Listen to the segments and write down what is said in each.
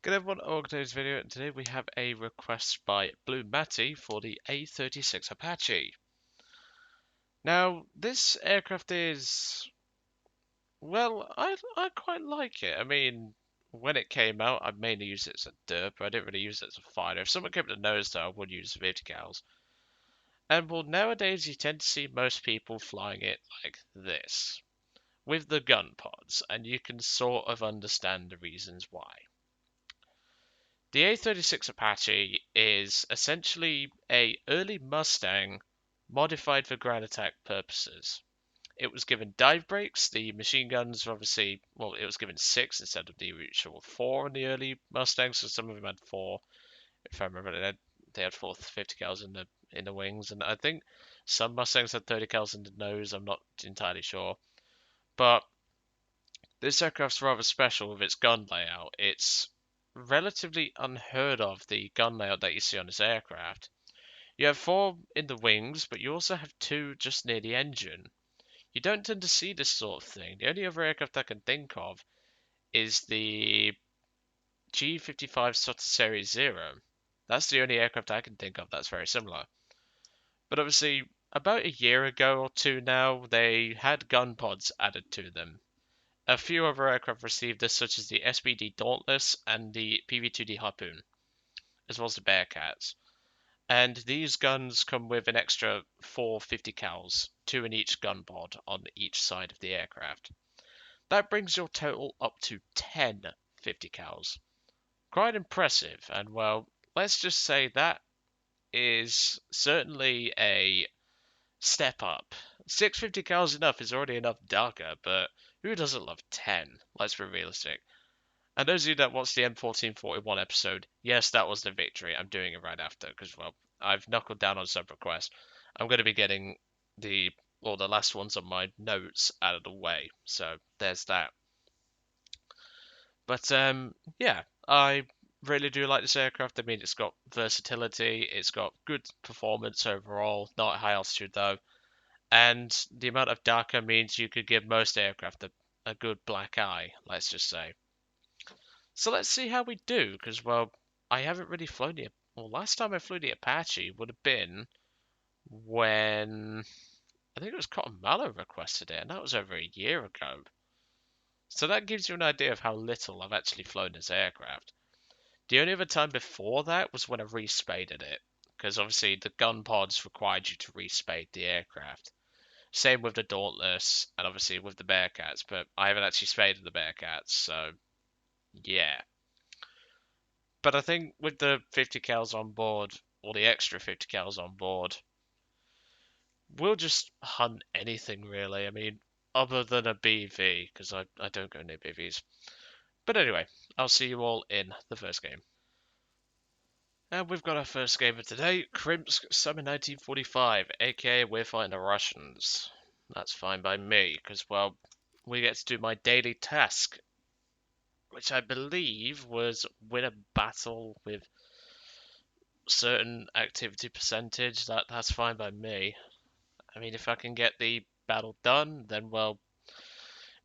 Good everyone, welcome to today's video, and today we have a request by BlueMattie for the A-36 Apache. Now, this aircraft is, well, I quite like it. I mean, when it came out, I mainly used it as a derp, I didn't really use it as a fighter. If someone came to nose though, I would use 50 cals. And well, nowadays you tend to see most people flying it like this, with the gun pods, and you can sort of understand the reasons why. The A-36 Apache is essentially a early Mustang modified for ground attack purposes. It was given dive brakes. The machine guns were obviously, well, it was given 6 instead of the usual 4 in the early Mustangs, so some of them had 4. If I remember, they had 450 cals in the wings, and I think some Mustangs had 30 cals in the nose. I'm not entirely sure, but this aircraft's rather special with its gun layout. It's relatively unheard of, the gun layout that you see on this aircraft. You have 4 in the wings, but you also have 2 just near the engine. You don't tend to see this sort of thing. The only other aircraft I can think of is the G55 Sutter Series 0. That's the only aircraft I can think of that's very similar. But obviously, about a year ago or two now, they had gun pods added to them. A few other aircraft received this, such as the SBD Dauntless and the PV-2D Harpoon, as well as the Bearcats. And these guns come with an extra 4 50 cals, 2 in each gun pod on each side of the aircraft. That brings your total up to 10 50 cals. Quite impressive, and well, let's just say that is certainly a step up. 650 cals enough is already enough darker, but who doesn't love 10? Let's be realistic. And those of you that watched the M1441 episode, yes, that was the victory. I'm doing it right after because, well, I've knuckled down on some requests. I'm going to be getting the last ones on my notes out of the way. So there's that. But yeah, I really do like this aircraft. I mean, it's got versatility, it's got good performance overall, not high altitude though, and the amount of darker means you could give most aircraft a good black eye, let's just say. So let's see how we do, because, well, I haven't really flown the. Well, last time I flew the Apache would have been when I think it was Cotton Mallow requested it, and that was over a year ago. So that gives you an idea of how little I've actually flown this aircraft. The only other time before that was when I respaded it, because obviously the gun pods required you to respade the aircraft. Same with the Dauntless, and obviously with the Bearcats, but I haven't actually spaded the Bearcats, so yeah. But I think with the 50 cals on board, or the extra 50 cals on board, we'll just hunt anything really. I mean, other than a BV, because I don't go near BVs. But anyway, I'll see you all in the first game. And we've got our first game of today, Krimsk Summer 1945, aka we're fighting the Russians. That's fine by me, because, well, we get to do my daily task, which I believe was win a battle with certain activity percentage. That's fine by me. I mean, if I can get the battle done, then, well,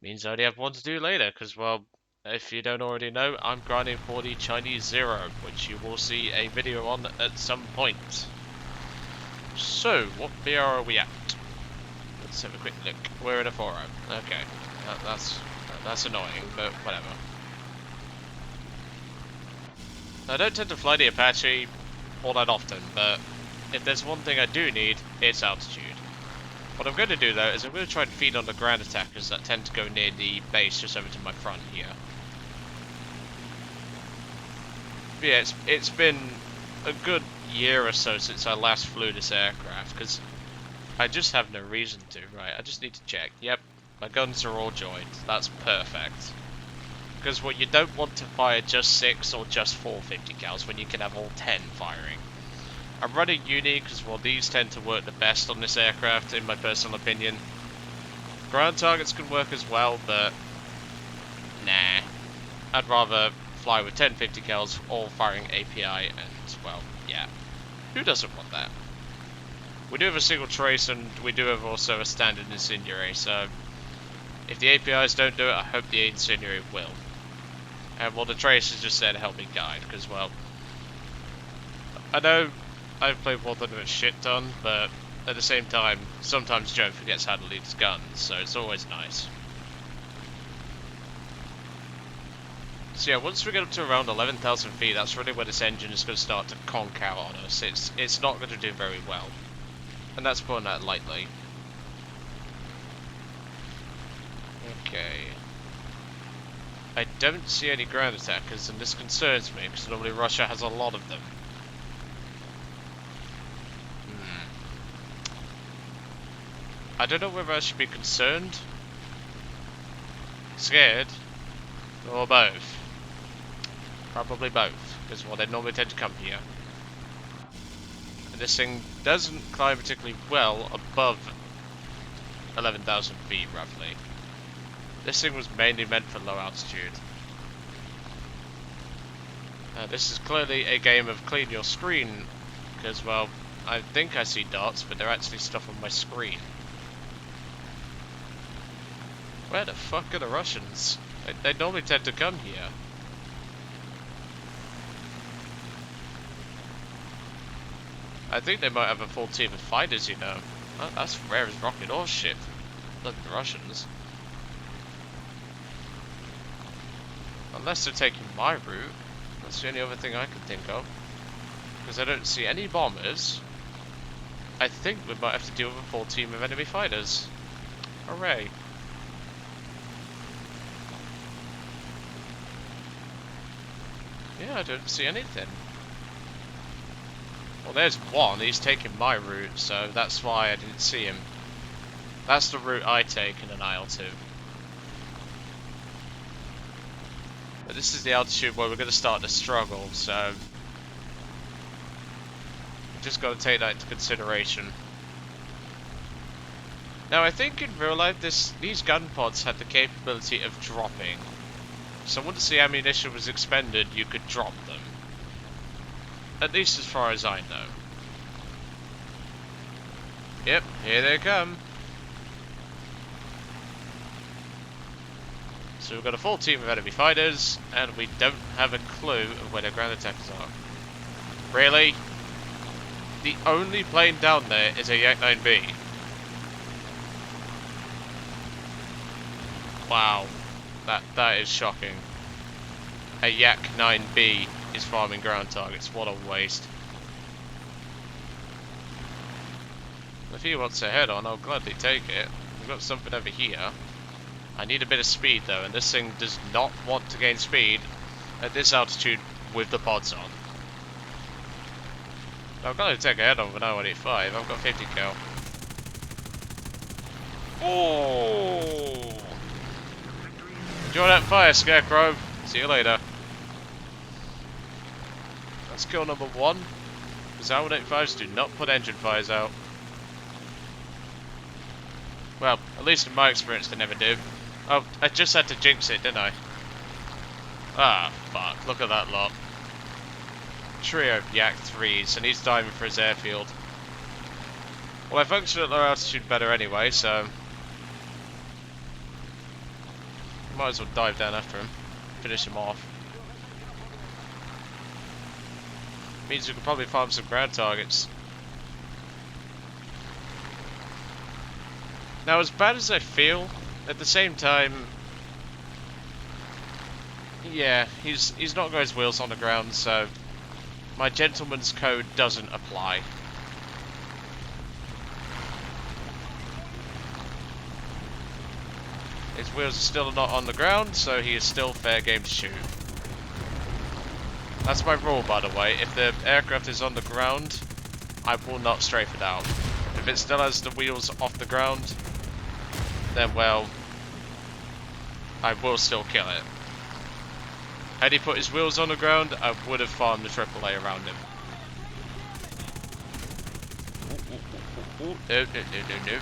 means I only have one to do later, because, well, if you don't already know, I'm grinding for the Chinese Zero, which you will see a video on at some point. So, what BR are we at? Let's have a quick look. We're in a 4-0. Okay, that's annoying, but whatever. I don't tend to fly the Apache all that often, but if there's one thing I do need, it's altitude. What I'm going to do though is I'm going to try and feed on the ground attackers that tend to go near the base just over to my front here. But yeah, it's been a good year or so since I last flew this aircraft, because I just have no reason to, right? I just need to check. Yep, my guns are all joined. That's perfect. Because what you don't want to fire just 6 or just 450 cals when you can have all 10 firing. I'm running uni because, well, these tend to work the best on this aircraft, in my personal opinion. Ground targets can work as well, but nah. I'd rather fly with 10 50 cals, all firing API, and, well, yeah. Who doesn't want that? We do have a single trace, and we do have also a standard incendiary, so if the APIs don't do it, I hope the incendiary will. And well, the trace is just there to help me guide, because, well, I know I've played War Thunder a shit ton, but at the same time, sometimes Joe forgets how to lead his guns, so it's always nice. So yeah, once we get up to around 11,000 feet, that's really where this engine is going to start to conk out on us. It's not going to do very well. And that's putting that lightly. Okay. I don't see any ground attackers, and this concerns me, because normally Russia has a lot of them. I don't know whether I should be concerned, scared, or both. Probably both, because well, they normally tend to come here. And this thing doesn't climb particularly well above 11,000 feet, roughly. This thing was mainly meant for low altitude. This is clearly a game of clean your screen, because, well, I think I see dots, but they're actually stuff on my screen. Where the fuck are the Russians? They normally tend to come here. I think they might have a full team of fighters, you know. That's rare as rocket or shit. Look at the Russians. Unless they're taking my route. That's the only other thing I can think of. Because I don't see any bombers. I think we might have to deal with a full team of enemy fighters. Hooray. Yeah, I don't see anything. Well, there's one. He's taking my route, so that's why I didn't see him. That's the route I take in an IL-2. But this is the altitude where we're going to start to struggle, so just got to take that into consideration. Now, I think in real life, these gun pods had the capability of dropping. So once the ammunition was expended, you could drop them. At least as far as I know. Yep, here they come. So we've got a full team of enemy fighters, and we don't have a clue of where their ground attackers are. Really? The only plane down there is a Yak-9B. Wow. That is shocking. A Yak-9B is farming ground targets. What a waste. If he wants to head on, I'll gladly take it. We've got something over here. I need a bit of speed though, and this thing does not want to gain speed at this altitude with the pods on. Now, I've got to take a head on with an I-185. I've got 50 cal. Oh! Enjoy that fire, Scarecrow. See you later. That's kill number 1. Because I-185s do not put engine fires out. Well, at least in my experience, they never do. Oh, I just had to jinx it, didn't I? Ah, fuck. Look at that lot. Trio of Yak-3s, and he's diving for his airfield. Well, I function at low altitude better anyway, so might as well dive down after him. Finish him off. Means we can probably farm some ground targets. Now, as bad as I feel, at the same time, yeah, he's not got his wheels on the ground, so my gentleman's code doesn't apply. His wheels are still not on the ground, so he is still fair game to shoot. That's my rule, by the way. If the aircraft is on the ground, I will not strafe it out. If it still has the wheels off the ground, then, well, I will still kill it. Had he put his wheels on the ground, I would have farmed the AAA around him. No.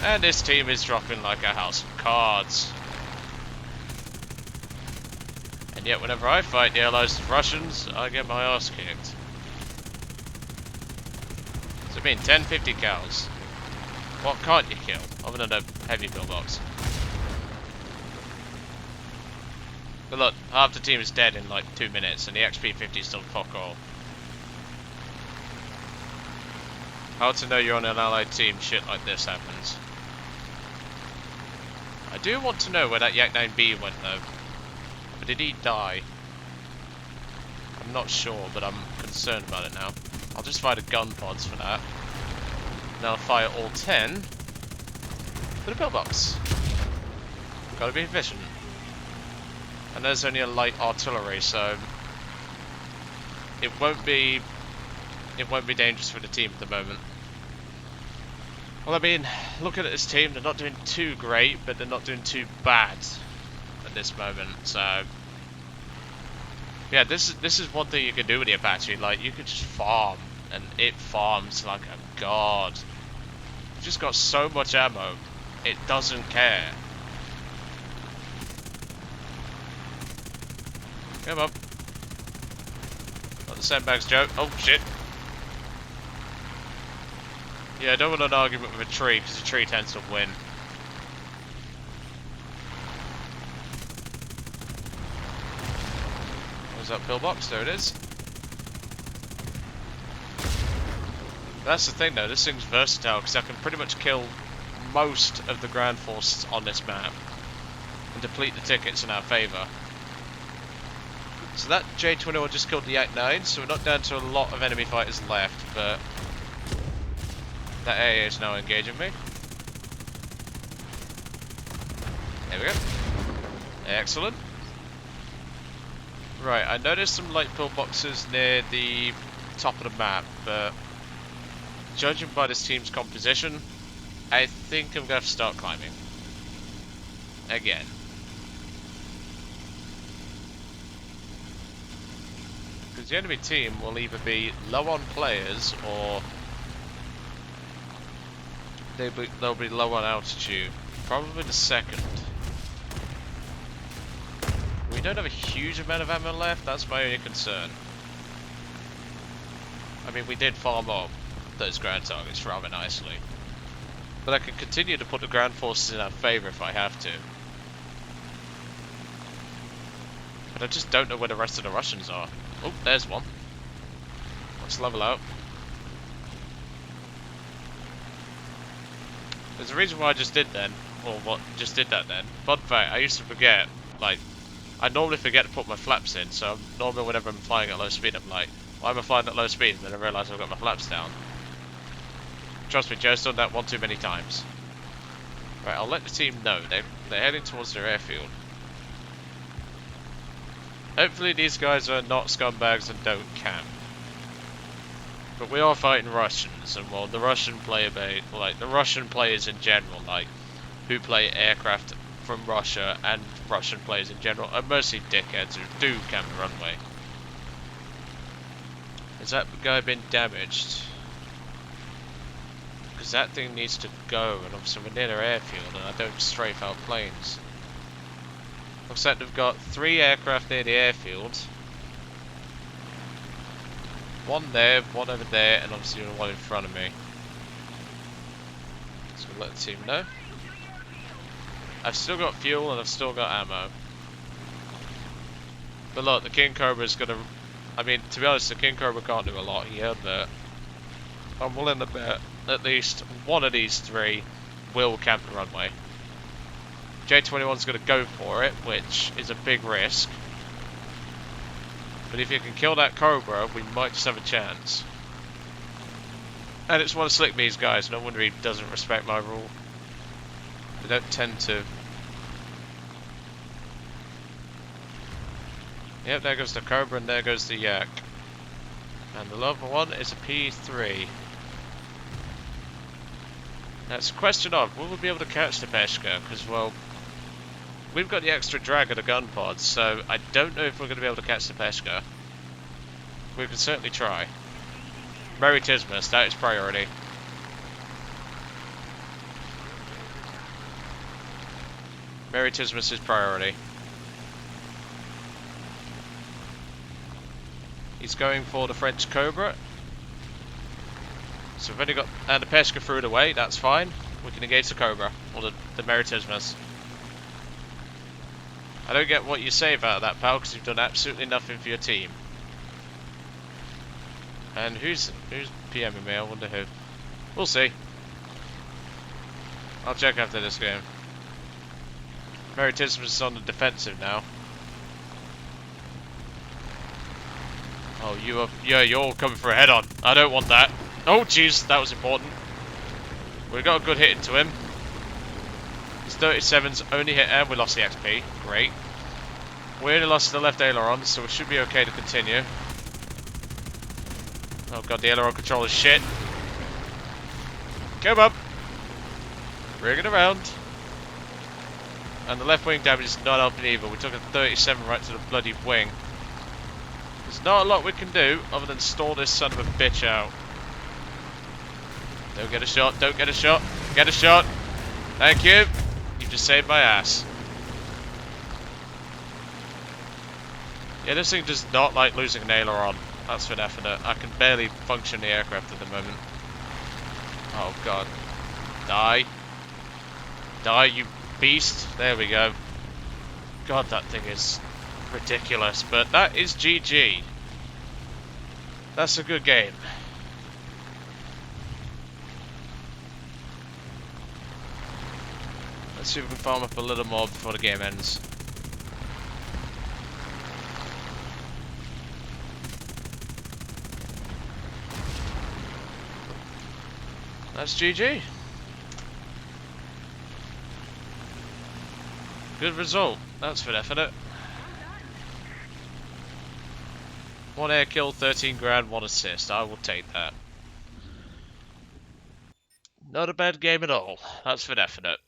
And this team is dropping like a house of cards. And yet whenever I fight the Allies and Russians, I get my ass kicked. So I mean 10-50 cows. What can't you kill, other than a heavy pillbox? But look, half the team is dead in like 2 minutes, and the XP50 is still fuck all. How to know you're on an allied team, shit like this happens. I do want to know where that Yak 9B went though. But did he die? I'm not sure, but I'm concerned about it now. I'll just fire the gun pods for that. Now I'll fire all 10 for the pillbox. Gotta be efficient. And there's only a light artillery, so it won't be dangerous for the team at the moment. Well, I mean, looking at this team, they're not doing too great, but they're not doing too bad at this moment. So yeah, this is one thing you can do with the Apache. Like, you could just farm, and it farms like a god. It's just got so much ammo, it doesn't care. Come on. Not the sandbags, Joe. Oh, shit. Yeah, I don't want an argument with a tree, because a tree tends to win. Where's that pillbox? There it is. That's the thing, though. This thing's versatile, because I can pretty much kill most of the ground forces on this map and deplete the tickets in our favour. So that J21 just killed the Yak 9, so we're not down to a lot of enemy fighters left, but that AA is now engaging me. There we go. Excellent. Right, I noticed some light pillboxes near the top of the map, but judging by this team's composition, I think I'm going to have to start climbing. Again. Because the enemy team will either be low on players or they'll be low on altitude. Probably the second. We don't have a huge amount of ammo left, that's my only concern. I mean, we did farm up those ground targets rather nicely. But I can continue to put the ground forces in our favour if I have to. But I just don't know where the rest of the Russians are. Oh, there's one. Let's level out. There's a reason why I just did then, or what just did that then. Fun fact, I used to forget, like, I normally forget to put my flaps in, so normally whenever I'm flying at low speed, I'm like, why am I flying at low speed? And then I realise I've got my flaps down. Trust me, Joe's done that one too many times. Right, I'll let the team know. They're heading towards their airfield. Hopefully these guys are not scumbags and don't camp. But we are fighting Russians, and well, the Russian player base, like the Russian players in general, like who play aircraft from Russia, and Russian players in general are mostly dickheads who do camp the runway. Has that guy been damaged? Because that thing needs to go, and obviously we're near their airfield, and I don't strafe out planes. Looks like they've got 3 aircraft near the airfield. One there, one over there, and obviously one in front of me. So we'll let the team know. I've still got fuel and I've still got ammo. But look, the King Cobra's gonna... I mean, to be honest, the King Cobra can't do a lot here, but I'm willing to bet at least one of these 3 will camp the runway. J21's gonna go for it, which is a big risk. But if you can kill that Cobra, we might just have a chance. And it's one of Slick Me's guys, no wonder he doesn't respect my rule. They don't tend to. Yep, there goes the Cobra and there goes the Yak. And the other one is a P3. Now it's a question of, will we be able to catch the Peshka? Because, well, we've got the extra drag of the gun pods, so I don't know if we're going to be able to catch the Peshka. We can certainly try. Merry Tismus, that is priority. Merry Tismus is priority. He's going for the French Cobra. So we've only got... And the Peshka threw it away, that's fine. We can engage the Cobra, or the Merry Tismus. I don't get what you save out of that, pal, because you've done absolutely nothing for your team. And who's PMing me? I wonder who. We'll see. I'll check after this game. Mary Tismus is on the defensive now. Oh, you're all coming for a head-on. I don't want that. Oh, jeez, that was important. We got a good hit into him. His 37's only hit air. We lost the XP. Great. We only lost the left aileron, so we should be okay to continue. Oh god, the aileron control is shit. Come up. Bring it around. And the left wing damage is not helping either. We took a 37 right to the bloody wing. There's not a lot we can do other than stall this son of a bitch out. Don't get a shot, don't get a shot. Get a shot. Thank you. You just saved my ass. Yeah, this thing does not like losing an aileron. That's for definite. I can barely function the aircraft at the moment. Oh god. Die. Die, you beast. There we go. God, that thing is ridiculous. But that is GG. That's a good game. Let's see if we can farm up a little more before the game ends. That's GG. Good result. That's for definite. 1 air kill, 13 grand, 1 assist. I will take that. Not a bad game at all. That's for definite.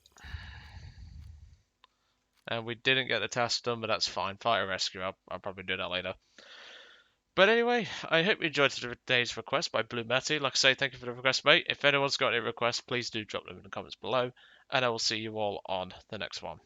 And we didn't get the task done, but that's fine. Fire rescue. I'll probably do that later. But anyway, I hope you enjoyed today's request by BlueMattie. Like I say, thank you for the request, mate. If anyone's got any requests, please do drop them in the comments below. And I will see you all on the next one.